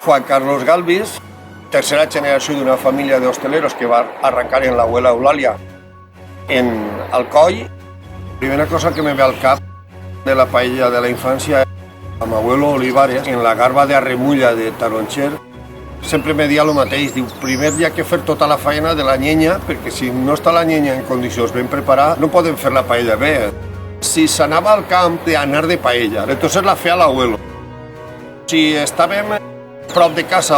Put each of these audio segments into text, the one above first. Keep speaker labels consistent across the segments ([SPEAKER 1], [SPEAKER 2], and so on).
[SPEAKER 1] Juan Carlos Galvis, tercera generació d'una família d'hosteleros que va arrancar en l'abuela Eulàlia en Alcoi. Primera cosa que me ve al cap de la paella de la infància, amb abuelo Olivares, en la garba de Arremulla de Taronxer, sempre me dia el mateix, diu, primer hi ha que fer tota la feina de la llenya, perquè si no està la llenya en condicions ben preparada, no podem fer la paella bé. Si s'anava al camp d'anar de paella, entonces la feia l'abuelo. Si estàvem prop de casa,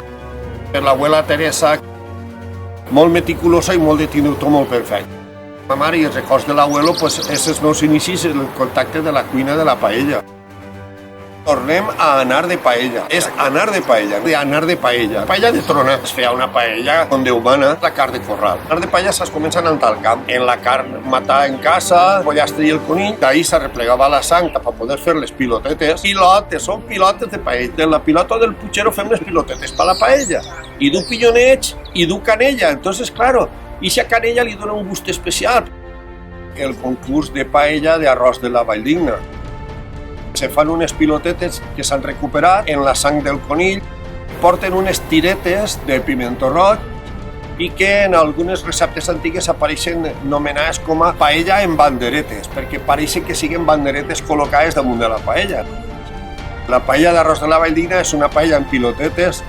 [SPEAKER 1] per l'abuela Teresa, molt meticulosa i molt de tenir tot molt perfecte. Ma mare i els records de l'abuelo, pues, és els meus inicis en el contacte de la cuina de la paella. Tornem a anar de paella. És anar de paella, anar de paella. Paella de trona. Es feia una paella on Déu mana, la carn de corral. Anar de paella es comença anant al camp. En la carn matar en casa, el pollastre i el conill. D'ahí se replegava la sang per poder fer les pilotetes. Pilotes, són pilotes de paella. De la pilota del putxero fem les pilotetes per la paella. I du pilloneig i du canella. Entonces, claro, i si a canella li dona un gust especial. El concurs de paella d'arròs de la Valldigna. Se fan unes pilotetes que s'han recuperat en la sang del conill, porten unes tiretes de pimentó roig i que en algunes receptes antigues apareixen nomenades com a paella en banderetes, perquè pareix que siguin banderetes col·locades damunt de la paella. La paella d'arròs de la Valldigna és una paella en pilotetes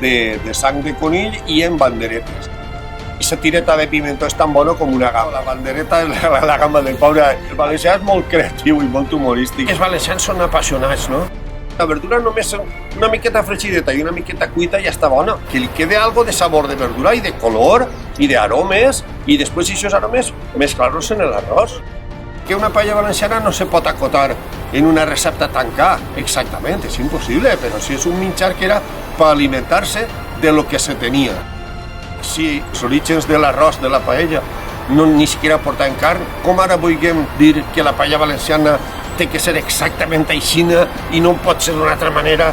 [SPEAKER 1] de sang de conill i en banderetes. Aquesta tireta de pimentó és tan bona com una gamba. La bandereta és la gamba del pobre. El valencià és molt creatiu i molt humorístic. Els valencians són apassionats, no? La verdura només una miqueta fregideta i una miqueta cuita ja està bona. Que li quede algo de sabor de verdura i de color i d'aromes i després aquests aromes mesclar-los en l'arròs. Que una paella valenciana no se pot acotar en una recepta tancada. Exactament, és impossible, però si és un menjar que era per alimentar-se de lo que se tenia. Si els orígens de l'arròs de la paella no ni siquiera portaven carn, com ara vulguem dir que la paella valenciana té que ser exactament aixina i no pot ser d'una altra manera?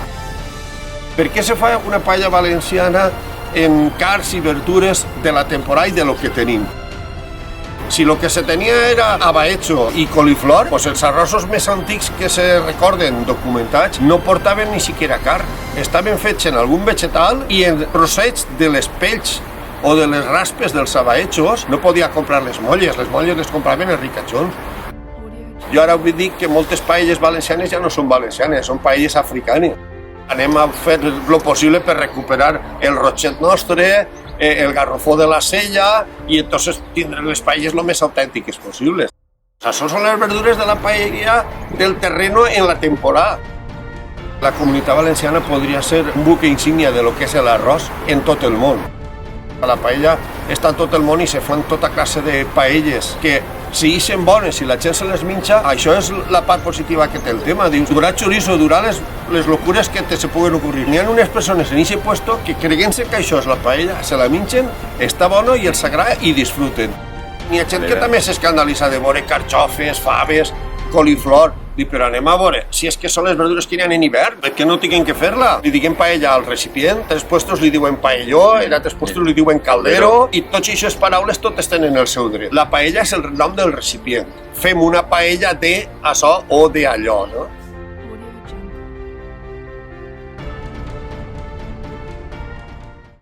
[SPEAKER 1] Per què se fa una paella valenciana en carns i verdures de la temporada i de lo que tenim? Si lo que se tenia era abaetxo i coliflor, pues els arrossos més antics que se recorden documentats no portaven ni siquiera carn. Estaven fets en algun vegetal i en trosseig de les pells o de les raspes dels abaetxos no podia comprar les molles les compraven els ricachons. Jo ara vull dir que moltes paelles valencianes ja no són valencianes, són paelles africanes. Anem a fer el possible per recuperar el rotxet nostre, el garrofó de la sella i entonces tindre les paelles el més autèntiques possibles. Això són les verdures de la paella del terreno en la temporada. La comunitat valenciana podria ser un buque insígnia de lo que és l'arròs en tot el món. La paella està en tot el món i se fan tota classe de paelles que si ixen bones i la gent se les menja, això és la part positiva que té el tema. Dius, durar chorizo, durar les locures que se puguen ocurrir. N'hi ha unes persones en aquest puesto que creguent-se que això és la paella, se la mengen, està bona i els agrada i disfruten. N'hi ha gent que també s'escandalitza de veure carxofes, faves, coliflor. Dic, però anem a veure, si és que són les verdures que hi ha en hivern, que no tinguem que fer-la. Li diguem paella al recipient, en altres puestos li diuen paelló, en altres puestos li diuen caldero, i totes aquestes paraules totes tenen el seu dret. La paella és el nom del recipient. Fem una paella de això o de allò, no?